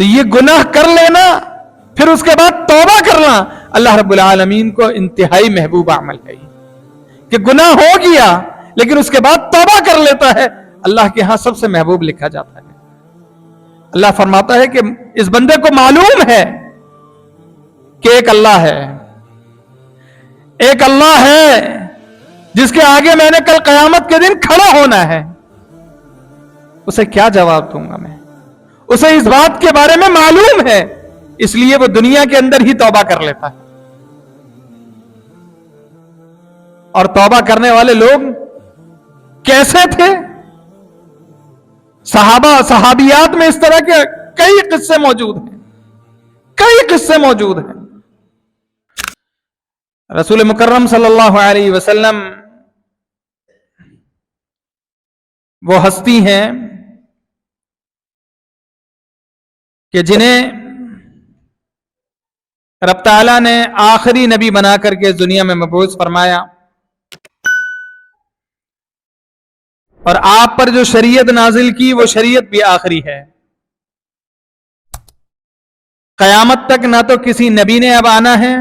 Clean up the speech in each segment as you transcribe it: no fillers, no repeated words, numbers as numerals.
تو یہ گناہ کر لینا پھر اس کے بعد توبہ کرنا اللہ رب العالمین کو انتہائی محبوب عمل ہے کہ گناہ ہو گیا لیکن اس کے بعد توبہ کر لیتا ہے، اللہ کے ہاں سب سے محبوب لکھا جاتا ہے۔ اللہ فرماتا ہے کہ اس بندے کو معلوم ہے کہ ایک اللہ ہے، ایک اللہ ہے جس کے آگے میں نے کل قیامت کے دن کھڑا ہونا ہے، اسے کیا جواب دوں گا میں؟ اسے اس بات کے بارے میں معلوم ہے، اس لیے وہ دنیا کے اندر ہی توبہ کر لیتا ہے۔ اور توبہ کرنے والے لوگ کیسے تھے؟ صحابیات میں اس طرح کے کئی قصے موجود ہیں، کئی قصے موجود ہیں۔ رسول مکرم صلی اللہ علیہ وسلم وہ ہستی ہیں کہ جنہیں رب تعالیٰ نے آخری نبی بنا کر کے دنیا میں مبعوث فرمایا، اور آپ پر جو شریعت نازل کی وہ شریعت بھی آخری ہے۔ قیامت تک نہ تو کسی نبی نے اب آنا ہے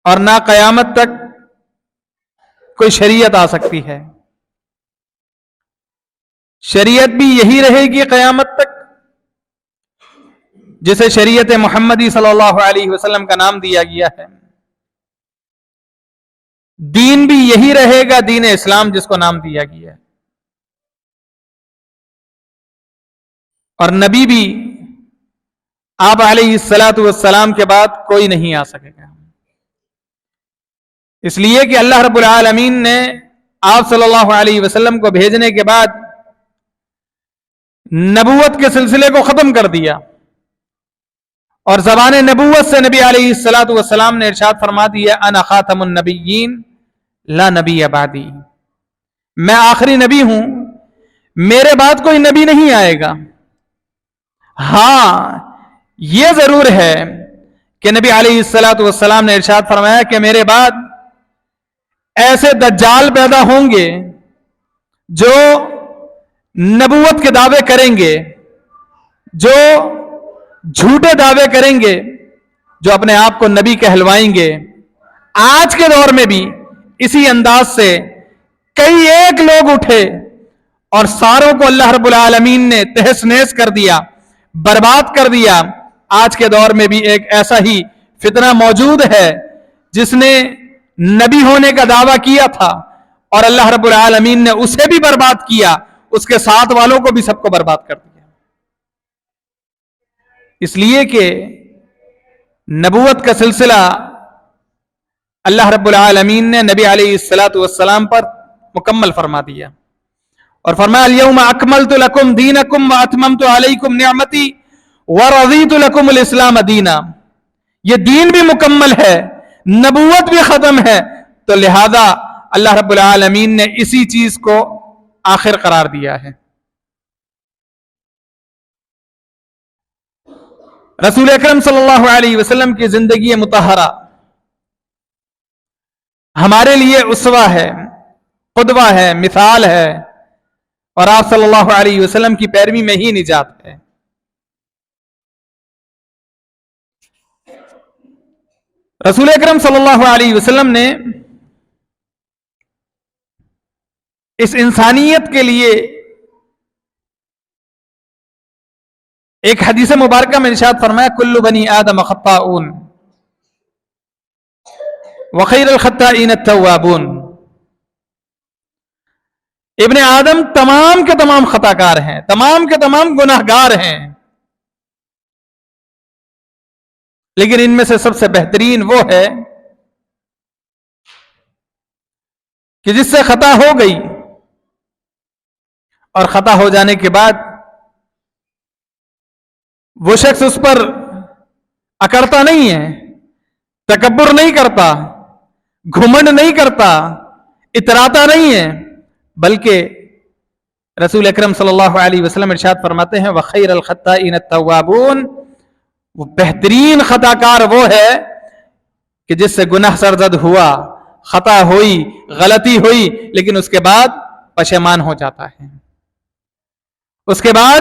اور نہ قیامت تک کوئی شریعت آ سکتی ہے۔ شریعت بھی یہی رہے گی قیامت تک جسے شریعت محمدی صلی اللہ علیہ وسلم کا نام دیا گیا ہے۔ دین بھی یہی رہے گا، دین اسلام جس کو نام دیا گیا ہے۔ اور نبی بھی آپ علیہ الصلاۃ والسلام کے بعد کوئی نہیں آ سکے گا، اس لیے کہ اللہ رب العالمین نے آپ صلی اللہ علیہ وسلم کو بھیجنے کے بعد نبوت کے سلسلے کو ختم کر دیا، اور زبان نبوت سے نبی علیہ الصلاۃ والسلام نے ارشاد فرما دیا انا خاتم النبیین لا نبی بعدی، میں آخری نبی ہوں، میرے بعد کوئی نبی نہیں آئے گا۔ ہاں یہ ضرور ہے کہ نبی علیہ الصلاۃ والسلام نے ارشاد فرمایا کہ میرے بعد ایسے دجال پیدا ہوں گے جو نبوت کے دعوے کریں گے، جو جھوٹے دعوے کریں گے، جو اپنے آپ کو نبی کہلوائیں گے۔ آج کے دور میں بھی اسی انداز سے کئی ایک لوگ اٹھے اور ساروں کو اللہ رب العالمین نے تہس نہس کر دیا، برباد کر دیا۔ آج کے دور میں بھی ایک ایسا ہی فتنہ موجود ہے جس نے نبی ہونے کا دعویٰ کیا تھا اور اللہ رب العالمین نے اسے بھی برباد کیا، اس کے ساتھ والوں کو بھی سب کو برباد کر دیا، اس لیے کہ نبوت کا سلسلہ اللہ رب العالمین نے نبی علیہ الصلاۃ والسلام پر مکمل فرما دیا، اور فرمایا الیوم اکملت لکم دینکم واتممت علیکم نعمتی ورضیت لکم الاسلام دینا۔ یہ دین بھی مکمل ہے، نبوت بھی ختم ہے، تو لہذا اللہ رب العالمین نے اسی چیز کو آخر قرار دیا ہے۔ رسول اکرم صلی اللہ علیہ وسلم کی زندگی مطہرہ ہمارے لیے اسوہ ہے، قدوہ ہے، مثال ہے، اور آپ صلی اللہ علیہ وسلم کی پیروی میں ہی نجات ہے۔ رسول اکرم صلی اللہ علیہ وسلم نے اس انسانیت کے لیے ایک حدیث مبارکہ میں ارشاد فرمایا کل بنی آدم خطاؤون وخیر الخطائین التوابون۔ ابن آدم تمام کے تمام خطا کار ہیں، تمام کے تمام گناہ گار ہیں، لیکن ان میں سے سب سے بہترین وہ ہے کہ جس سے خطا ہو گئی اور خطا ہو جانے کے بعد وہ شخص اس پر اکڑتا نہیں ہے، تکبر نہیں کرتا، گھمنڈ نہیں کرتا، اتراتا نہیں ہے، بلکہ رسول اکرم صلی اللہ علیہ وسلم ارشاد فرماتے ہیں وخیر الخطائین التوابون، وہ بہترین خطا کار وہ ہے کہ جس سے گناہ سرزد ہوا، خطا ہوئی، غلطی ہوئی، لیکن اس کے بعد پشیمان ہو جاتا ہے، اس کے بعد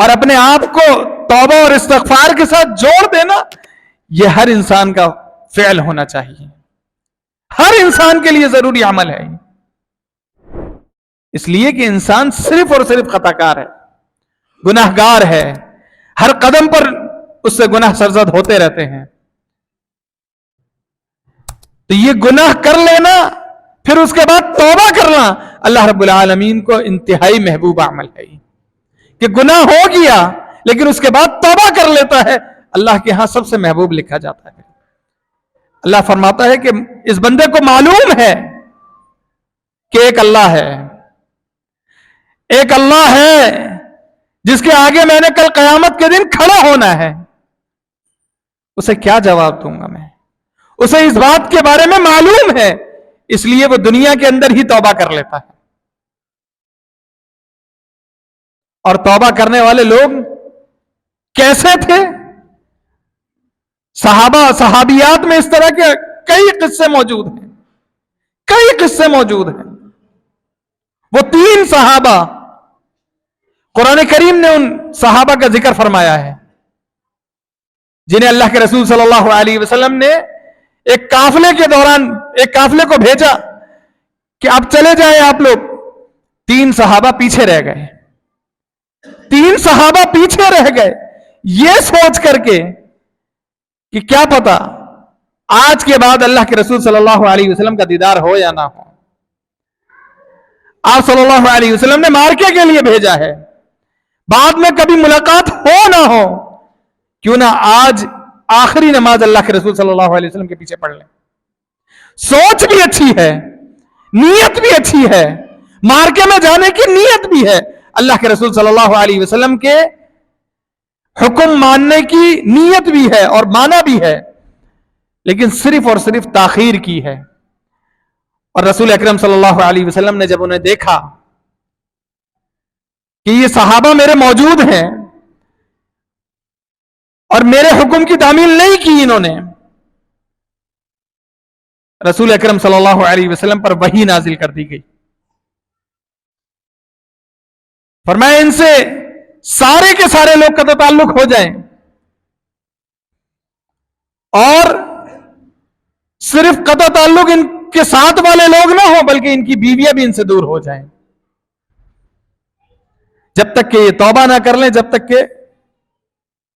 اور اپنے آپ کو توبہ اور استغفار کے ساتھ جوڑ دینا، یہ ہر انسان کا فعل ہونا چاہیے، ہر انسان کے لیے ضروری عمل ہے، اس لیے کہ انسان صرف اور صرف خطا کار ہے، گناہ گار ہے، ہر قدم پر اس سے گناہ سرزد ہوتے رہتے ہیں. تو یہ گناہ کر لینا پھر اس کے بعد توبہ کرنا اللہ رب العالمین کو انتہائی محبوب عمل ہے، کہ گناہ ہو گیا لیکن اس کے بعد توبہ کر لیتا ہے، اللہ کے ہاں سب سے محبوب لکھا جاتا ہے. اللہ فرماتا ہے کہ اس بندے کو معلوم ہے کہ ایک اللہ ہے، ایک اللہ ہے جس کے آگے میں نے کل قیامت کے دن کھڑا ہونا ہے، اسے کیا جواب دوں گا میں؟ اسے اس بات کے بارے میں معلوم ہے، اس لیے وہ دنیا کے اندر ہی توبہ کر لیتا ہے. اور توبہ کرنے والے لوگ کیسے تھے؟ صحابیات میں اس طرح کے کئی قصے موجود ہیں، کئی قصے موجود ہیں. وہ 3 صحابہ، قرآن کریم نے ان صحابہ کا ذکر فرمایا ہے جنہیں اللہ کے رسول صلی اللہ علیہ وسلم نے ایک قافلے کے دوران ایک قافلے کو بھیجا کہ اب چلے جائیں آپ لوگ. 3 صحابہ پیچھے رہ گئے، 3 صحابہ پیچھے رہ گئے یہ سوچ کر کے کہ کیا پتا آج کے بعد اللہ کے رسول صلی اللہ علیہ وسلم کا دیدار ہو یا نہ ہو. آپ صلی اللہ علیہ وسلم نے مارکے کے لیے بھیجا ہے، بعد میں کبھی ملاقات ہو نہ ہو، کیوں نہ آج آخری نماز اللہ کے رسول صلی اللہ علیہ وسلم کے پیچھے پڑھ لیں. سوچ بھی اچھی ہے، نیت بھی اچھی ہے، مارکے میں جانے کی نیت بھی ہے، اللہ کے رسول صلی اللہ علیہ وسلم کے حکم ماننے کی نیت بھی ہے اور مانا بھی ہے، لیکن صرف اور صرف تاخیر کی ہے. اور رسول اکرم صلی اللہ علیہ وسلم نے جب انہیں دیکھا کہ یہ صحابہ میرے موجود ہیں اور میرے حکم کی تعمیل نہیں کی انہوں نے، رسول اکرم صلی اللہ علیہ وسلم پر وحی نازل کر دی گئی. فرمایا ان سے سارے کے سارے لوگ قطع تعلق ہو جائیں اور صرف قطع تعلق ان کے ساتھ والے لوگ نہ ہوں بلکہ ان کی بیویاں بھی ان سے دور ہو جائیں، جب تک کہ یہ توبہ نہ کر لیں، جب تک کہ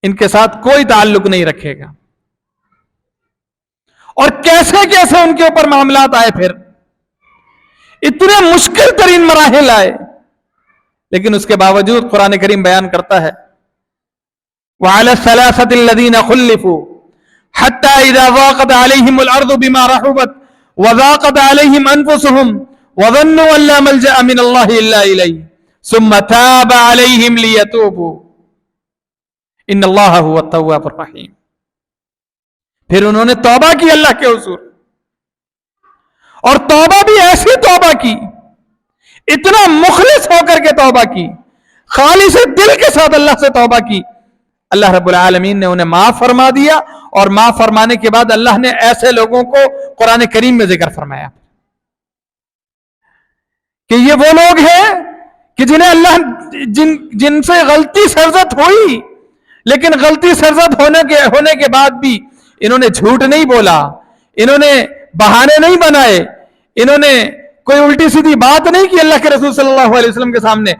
ان کے ساتھ کوئی تعلق نہیں رکھے گا. اور کیسے کیسے ان کے اوپر معاملات آئے، پھر اتنے مشکل ترین مراحل آئے، لیکن اس کے باوجود قرآن کریم بیان کرتا ہے وَعَلَى الثَّلَاثَةِ الَّذِينَ خُلِّفُوا حَتَّى إِذَا ضَاقَتْ عَلَيْهِمُ الْأَرْضُ بِمَا رَحُبَتْ وَضَاقَتْ عَلَيْهِمْ أَنفُسُهُمْ وَظَنُّوا أَن لَّا مَلْجَأَ مِنَ اللَّهِ إِلَّا إِلَيْهِ ثُمَّ تَابَ عَلَيْهِمْ لِيَتُوبُوا إِنَّ اللَّهَ هُوَ التَّوَّابُ الرَّحِيمُ. پھر انہوں نے توبہ کی اللہ کے حضور، اور توبہ بھی ایسی توبہ کی، اتنا مخلص ہو کر کے توبہ کی، خالص دل کے ساتھ اللہ سے توبہ کی. اللہ رب العالمین نے انہیں معاف فرما دیا، اور معاف فرمانے کے بعد اللہ نے ایسے لوگوں کو قرآن کریم میں ذکر فرمایا کہ یہ وہ لوگ ہیں کہ جنہیں اللہ جن سے غلطی سرزد ہوئی، لیکن غلطی سرزد ہونے کے بعد بھی انہوں نے جھوٹ نہیں بولا، انہوں نے بہانے نہیں بنائے، انہوں نے کوئی الٹی سیدھی بات نہیں کی اللہ کے رسول صلی اللہ علیہ وسلم کے سامنے،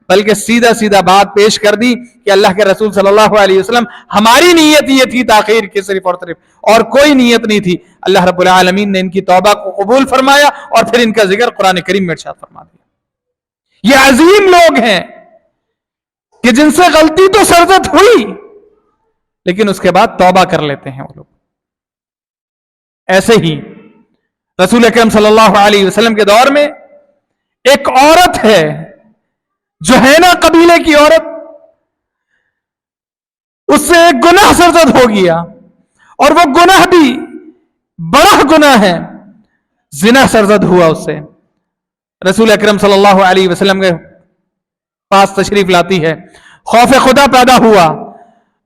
بلکہ سیدھا سیدھا بات پیش کر دی کہ اللہ کے رسول صلی اللہ علیہ وسلم ہماری نیت یہ تھی تاخیر کی صرف اور کوئی نیت نہیں تھی. اللہ رب العالمین نے ان کی توبہ کو قبول فرمایا اور پھر ان کا ذکر قرآن کریم میں ارشاد فرما دیا. یہ عظیم لوگ ہیں کہ جن سے غلطی تو سرزد ہوئی لیکن اس کے بعد توبہ کر لیتے ہیں وہ لوگ. ایسے ہی رسول اکرم صلی اللہ علیہ وسلم کے دور میں ایک عورت ہے، جوہینہ قبیلے کی عورت، اس سے ایک گناہ سرزد ہو گیا، اور وہ گناہ بھی بڑا گناہ ہے، زنا سرزد ہوا اس سے. رسول اکرم صلی اللہ علیہ وسلم کے پاس تشریف لاتی ہے، خوف خدا پیدا ہوا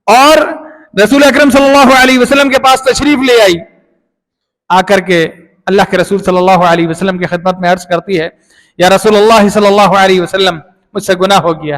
اور رسول اکرم صلی اللہ علیہ وسلم کے پاس تشریف لے آئی. آ کر کے اللہ کے رسول صلی اللہ علیہ وسلم کی خدمت میں عرض کرتی ہے یا رسول اللہ صلی اللہ علیہ وسلم مجھ سے گناہ ہو گیا،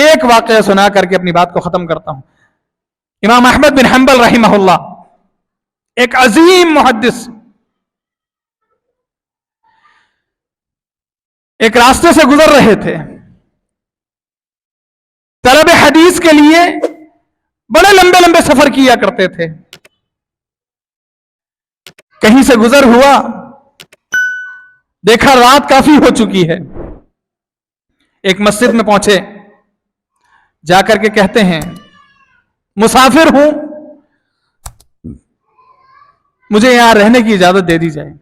ایک واقعہ سنا کر کے اپنی بات کو ختم کرتا ہوں. امام احمد بن حنبل رحمہ اللہ ایک عظیم محدث ایک راستے سے گزر رہے تھے. طلب حدیث کے لیے بڑے لمبے لمبے سفر کیا کرتے تھے. کہیں سے گزر ہوا، دیکھا رات کافی ہو چکی ہے. ایک مسجد میں پہنچے، جا کر کے کہتے ہیں مسافر ہوں، مجھے یہاں رہنے کی اجازت دے دی جائے.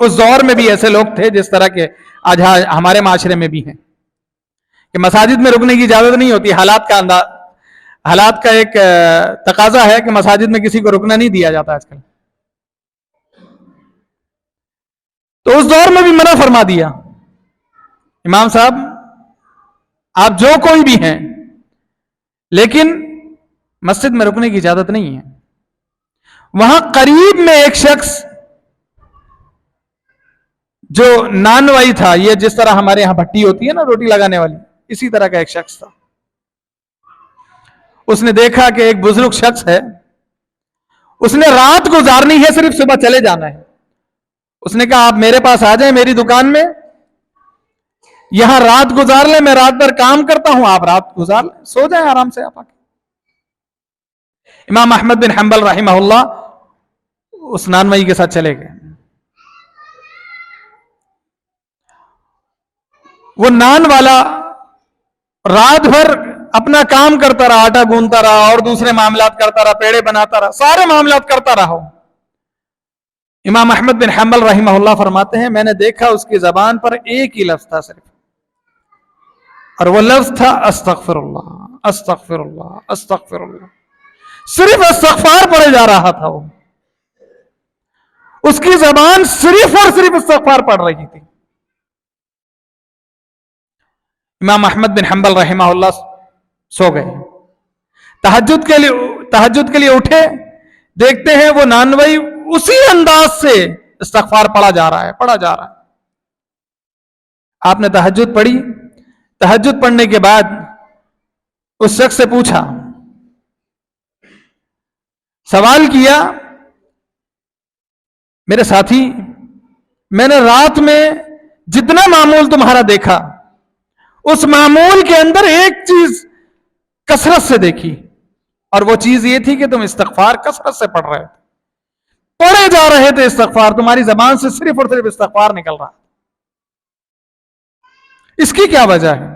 اس دور میں بھی ایسے لوگ تھے جس طرح کے آج ہمارے معاشرے میں بھی ہیں کہ مساجد میں رکنے کی اجازت نہیں ہوتی. حالات کا ایک تقاضا ہے کہ مساجد میں کسی کو رکنا نہیں دیا جاتا آج کل. تو اس دور میں بھی منع فرما دیا، امام صاحب آپ جو کوئی بھی ہیں، لیکن مسجد میں رکنے کی اجازت نہیں ہے. وہاں قریب میں ایک شخص جو نانوائی تھا، یہ جس طرح ہمارے یہاں بھٹی ہوتی ہے نا روٹی لگانے والی، اسی طرح کا ایک شخص تھا. اس نے دیکھا کہ ایک بزرگ شخص ہے، اس نے رات گزارنی ہے، صرف صبح چلے جانا ہے. اس نے کہا آپ میرے پاس آ جائیں میری دکان میں، یہاں رات گزار لیں، میں رات بھر کام کرتا ہوں، آپ رات گزار لیں، سو جائیں آرام سے آپ آ کے. امام احمد بن حنبل رحمہ اللہ اس نانوائی کے ساتھ چلے گئے. وہ نان والا رات بھر اپنا کام کرتا رہا، آٹا گوندتا رہا اور دوسرے معاملات کرتا رہا، پیڑے بناتا رہا، سارے معاملات کرتا رہا. امام احمد بن حنبل رحمہ اللہ فرماتے ہیں میں نے دیکھا اس کی زبان پر ایک ہی لفظ تھا صرف، اور وہ لفظ تھا استغفر اللہ استغفر اللہ استغفر اللہ. صرف استغفار پڑھے جا رہا تھا. وہ اس کی زبان صرف اور صرف استغفار پڑھ رہی تھی. امام احمد بن حنبل رحمہ اللہ سو گئے. تہجد کے لیے اٹھے، دیکھتے ہیں وہ نانوئی اسی انداز سے استغفار پڑھا جا رہا ہے. آپ نے تہجد پڑھی. تہجد پڑھنے کے بعد اس شخص سے پوچھا، سوال کیا، میرے ساتھی میں نے رات میں جتنا معمول تمہارا دیکھا، اس معمول کے اندر ایک چیز کثرت سے دیکھی، اور وہ چیز یہ تھی کہ تم استغفار کثرت سے پڑھ پڑھے جا رہے تھے. استغفار تمہاری زبان سے صرف اور صرف استغفار نکل رہا. اس کی کیا وجہ ہے؟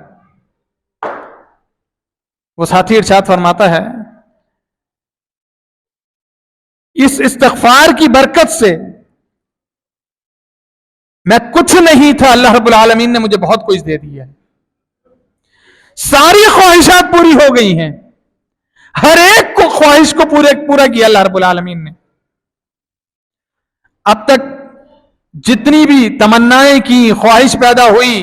وہ ساتھی ارشاد فرماتا ہے اس استغفار کی برکت سے میں کچھ نہیں تھا، اللہ رب العالمین نے مجھے بہت کچھ دے دیا ہے. ساری خواہشات پوری ہو گئی ہیں، ہر ایک کو خواہش کو پورا کیا اللہ رب العالمین نے. اب تک جتنی بھی تمنائیں کی، خواہش پیدا ہوئی،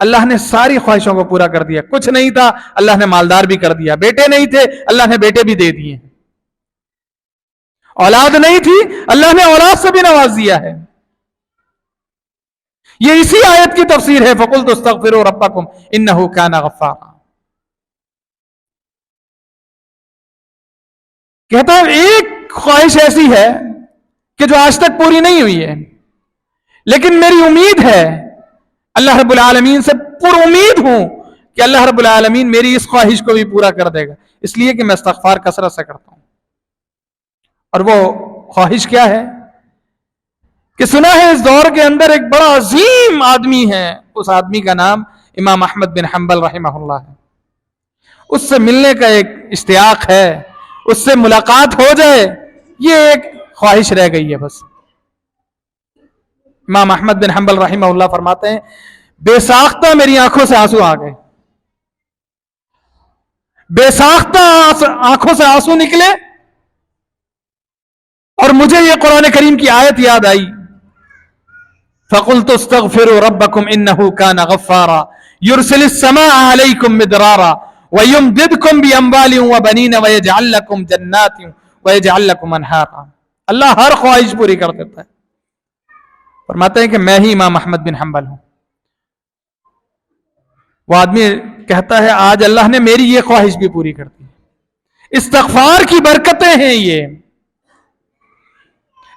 اللہ نے ساری خواہشوں کو پورا کر دیا. کچھ نہیں تھا، اللہ نے مالدار بھی کر دیا. بیٹے نہیں تھے، اللہ نے بیٹے بھی دے دیے. اولاد نہیں تھی، اللہ نے اولاد سے بھی نواز دیا ہے. یہ اسی آیت کی تفسیر ہے فَقُلْتُ اسْتَغْفِرُوا رَبَّكُمْ إِنَّهُ كَانَ غَفَّارًا. کہتا ہے ایک خواہش ایسی ہے کہ جو آج تک پوری نہیں ہوئی ہے، لیکن میری امید ہے اللہ رب العالمین سے پر امید ہوں کہ اللہ رب العالمین میری اس خواہش کو بھی پورا کر دے گا، اس لیے کہ میں استغفار کثرت سے کرتا ہوں. اور وہ خواہش کیا ہے کہ سنا ہے اس دور کے اندر ایک بڑا عظیم آدمی ہے، اس آدمی کا نام امام احمد بن حنبل رحمہ اللہ ہے. اس سے ملنے کا ایک اشتیاق ہے، اس سے ملاقات ہو جائے، یہ ایک خواہش رہ گئی ہے بس. امام احمد بن حنبل رحمہ اللہ فرماتے ہیں بے ساختہ میری آنکھوں سے آنسو آ گئے، بے ساختہ آنکھوں سے آنسو نکلے، اور مجھے یہ قرآن کریم کی آیت یاد آئی فَقُلْتُ اسْتَغْفِرُوا رَبَّكُمْ إِنَّهُ كَانَ غَفَّارًا يُرْسِلِ السَّمَاءَ عَلَيْكُمْ مِدْرَارًا وَيُمْدِدْكُمْ بِأَمْوَالٍ وَبَنِينَ وَيَجْعَلْ لَكُمْ جَنَّاتٍ وَيَجْعَلْ لَكُمْ أَنْهَارًا. اللہ ہر خواہش پوری کر دیتا ہے. فرماتے ہیں کہ میں ہی امام احمد بن حنبل ہوں. وہ آدمی کہتا ہے آج اللہ نے میری یہ خواہش بھی پوری کر دی. استغفار کی برکتیں ہیں یہ.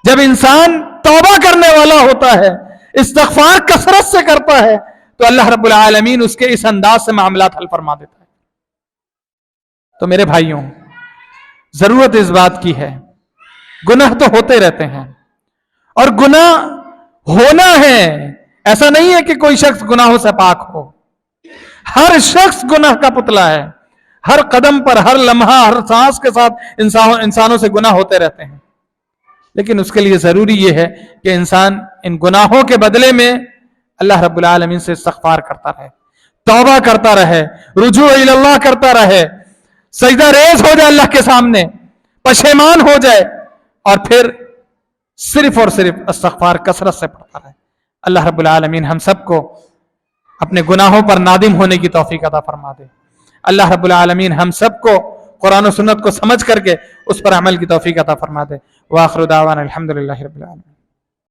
جب انسان توبہ کرنے والا ہوتا ہے، استغفار کثرت سے کرتا ہے، تو اللہ رب العالمین اس کے اس انداز سے معاملات حل فرما دیتا ہے. تو میرے بھائیوں، ضرورت اس بات کی ہے، گناہ تو ہوتے رہتے ہیں اور گناہ ہونا ہے. ایسا نہیں ہے کہ کوئی شخص گناہوں سے پاک ہو. ہر شخص گناہ کا پتلا ہے. ہر قدم پر، ہر لمحہ، ہر سانس کے ساتھ انسانوں سے گناہ ہوتے رہتے ہیں. لیکن اس کے لیے ضروری یہ ہے کہ انسان ان گناہوں کے بدلے میں اللہ رب العالمین سے استغفار کرتا رہے، توبہ کرتا رہے، رجوع الی اللہ کرتا رہے، سجدہ ریز ہو جائے اللہ کے سامنے، پشیمان ہو جائے، اور پھر صرف اور صرف استغفار کثرت سے پڑھتا رہے. اللہ رب العالمین ہم سب کو اپنے گناہوں پر نادم ہونے کی توفیق عطا فرما دے. اللہ رب العالمین ہم سب کو قرآن و سنت کو سمجھ کر کے اس پر عمل کی توفیق عطا فرما دے. وآخر دعوانا الحمدللہ رب العالمین.